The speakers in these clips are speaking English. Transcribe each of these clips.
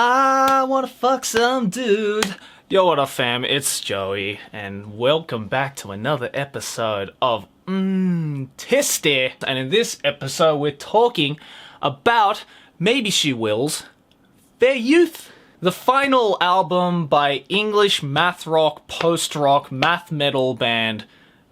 I wanna fuck some dude. Yo, what up fam, it's Joey, and welcome back to another episode of MMTISTY. And in this episode we're talking about Maybeshewill's Fair Youth. The final album by English math rock, post-rock, math metal band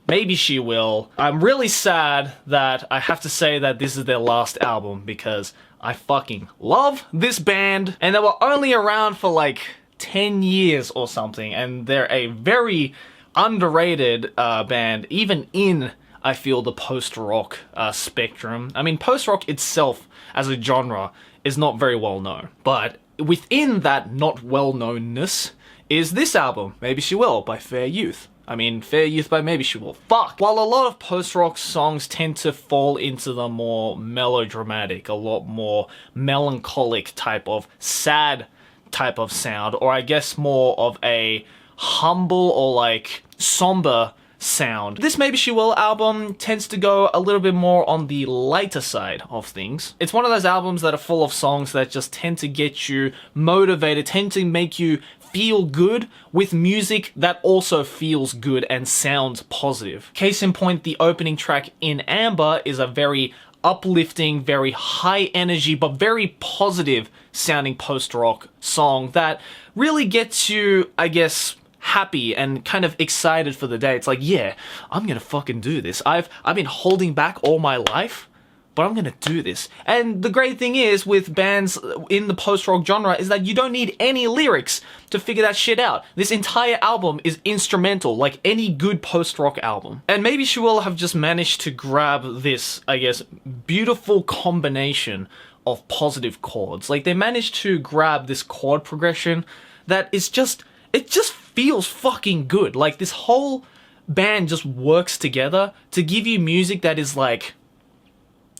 Maybeshewill. I'm really sad that I have to say that this is their last album because I fucking love this band, and they were only around for like 10 years or something, and they're a very underrated band, even in, I feel, the post-rock spectrum. I mean, post-rock itself as a genre is not very well known, but within that not well-knownness is this album, Maybeshewill by Fair Youth. I mean, Fair Youth by Maybeshewill. Fuck! While a lot of post-rock songs tend to fall into the more melodramatic, a lot more melancholic type of sad type of sound, or I guess more of a humble or like somber sound, this Maybeshewill album tends to go a little bit more on the lighter side of things. It's one of those albums that are full of songs that just tend to get you motivated, tend to make you feel good with music that also feels good and sounds positive. Case in point, the opening track In Amber is a very uplifting, very high energy, but very positive sounding post-rock song that really gets you, I guess, happy and kind of excited for the day. It's like, yeah, I'm gonna fucking do this. I've been holding back all my life, but I'm gonna do this. And the great thing is with bands in the post-rock genre is that you don't need any lyrics to figure that shit out. This entire album is instrumental, like any good post-rock album. And Maybeshewill have just managed to grab this, I guess, beautiful combination of positive chords. Like, they managed to grab this chord progression that is just, it just feels fucking good. Like, this whole band just works together to give you music that is like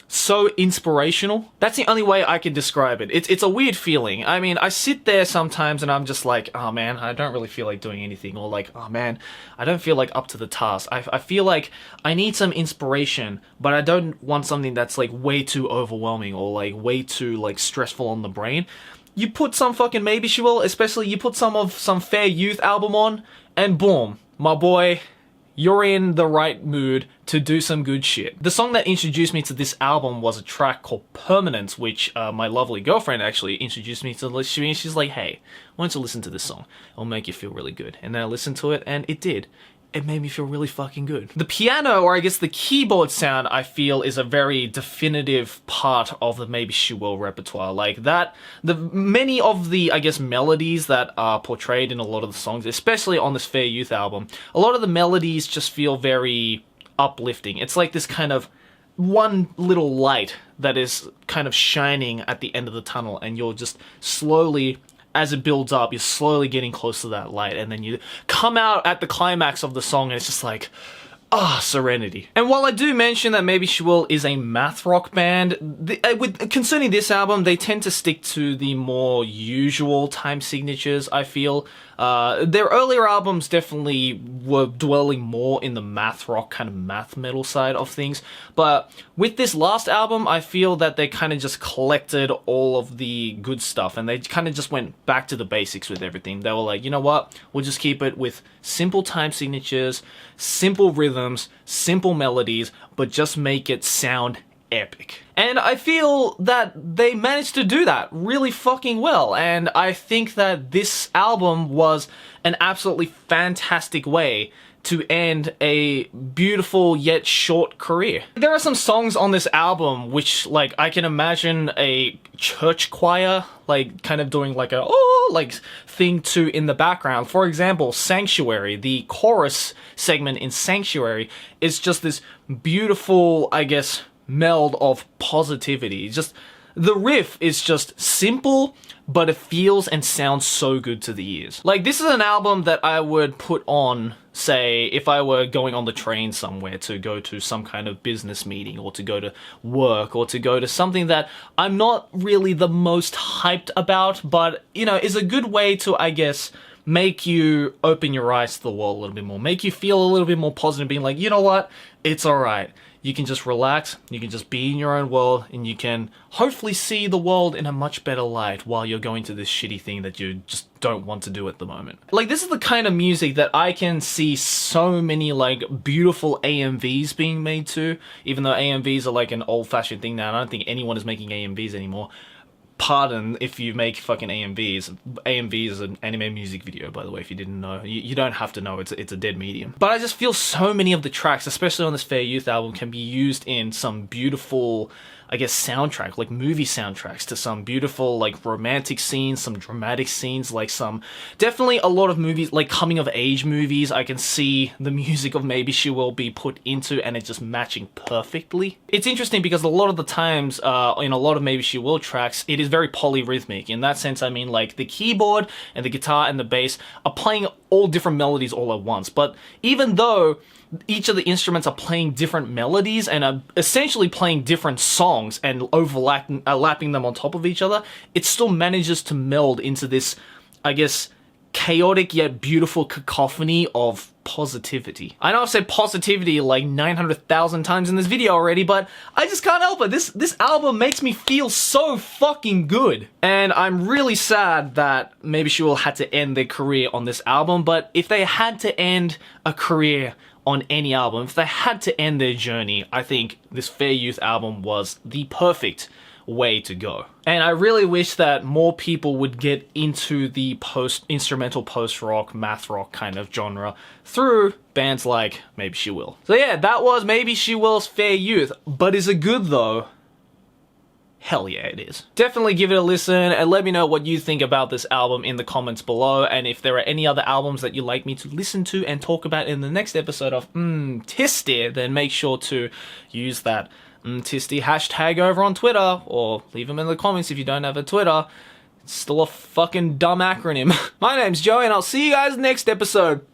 so inspirational. That's the only way I can describe it. It's a weird feeling. I mean, I sit there sometimes and I'm just like, oh man, I don't really feel like doing anything, or like, oh man, I don't feel like up to the task. I feel like I need some inspiration, but I don't want something that's like way too overwhelming or like way too like stressful on the brain. You put some fucking Maybeshewill, especially you put some Fair Youth album on, and boom, my boy, you're in the right mood to do some good shit. The song that introduced me to this album was a track called Permanence, which my lovely girlfriend actually introduced me to. She's like, hey, why don't you listen to this song? It'll make you feel really good. And then I listened to it, and it did. It made me feel really fucking good. The piano, or I guess the keyboard sound, I feel is a very definitive part of the Maybeshewill repertoire. Like that, many of the, I guess, melodies that are portrayed in a lot of the songs, especially on this Fair Youth album, a lot of the melodies just feel very uplifting. It's like this kind of one little light that is kind of shining at the end of the tunnel, and you're just slowly, as it builds up, you're slowly getting close to that light, and then you come out at the climax of the song and it's just like, serenity. And while I do mention that Maybeshewill is a math rock band, concerning this album, they tend to stick to the more usual time signatures, I feel. Their earlier albums definitely were dwelling more in the math rock, kind of math metal side of things, but with this last album, I feel that they kind of just collected all of the good stuff, and they kind of just went back to the basics with everything. They were like, you know what, we'll just keep it with simple time signatures, simple rhythms, simple melodies, but just make it sound epic. And I feel that they managed to do that really fucking well, and I think that this album was an absolutely fantastic way to end a beautiful yet short career. There are some songs on this album which, like, I can imagine a church choir, like, kind of doing like a thing to in the background. For example, Sanctuary, the chorus segment in Sanctuary is just this beautiful, I guess, meld of positivity. Just the riff is just simple, but it feels and sounds so good to the ears. Like, this is an album that I would put on, say, if I were going on the train somewhere to go to some kind of business meeting, or to go to work, or to go to something that I'm not really the most hyped about, but, you know, is a good way to, I guess, make you open your eyes to the world a little bit more, make you feel a little bit more positive, being like, you know what, it's alright. You can just relax, you can just be in your own world, and you can hopefully see the world in a much better light while you're going to this shitty thing that you just don't want to do at the moment. Like, this is the kind of music that I can see so many, like, beautiful AMVs being made to, even though AMVs are like an old-fashioned thing now. I don't think anyone is making AMVs anymore. Pardon if you make fucking AMVs. AMV is an anime music video, by the way, if you didn't know. You don't have to know, it's a dead medium. But I just feel so many of the tracks, especially on this Fair Youth album, can be used in some beautiful, I guess, soundtrack, like movie soundtracks to some beautiful, like, romantic scenes, some dramatic scenes, like some, definitely a lot of movies, like coming of age movies, I can see the music of Maybeshewill be put into, and it's just matching perfectly. It's interesting because a lot of the times, in a lot of Maybeshewill tracks, it is very polyrhythmic. In that sense, I mean, like, the keyboard and the guitar and the bass are playing all different melodies all at once, but even though each of the instruments are playing different melodies and are essentially playing different songs and overlapping them on top of each other, it still manages to meld into this, I guess, chaotic yet beautiful cacophony of positivity. I know I've said positivity like 900,000 times in this video already, but I just can't help it. This album makes me feel so fucking good. And I'm really sad that Maybeshewill had to end their career on this album, but if they had to end a career on any album, if they had to end their journey, I think this Fair Youth album was the perfect way to go. And I really wish that more people would get into the instrumental post-rock, math rock kind of genre through bands like Maybeshewill. So yeah, that was Maybeshewill's Fair Youth. But is it good though? Hell yeah, it is. Definitely give it a listen and let me know what you think about this album in the comments below, and if there are any other albums that you'd like me to listen to and talk about in the next episode of MMTISTY, then make sure to use that MMTISTY hashtag over on Twitter, or leave them in the comments if you don't have a Twitter. It's still a fucking dumb acronym. My name's Joey, and I'll see you guys next episode.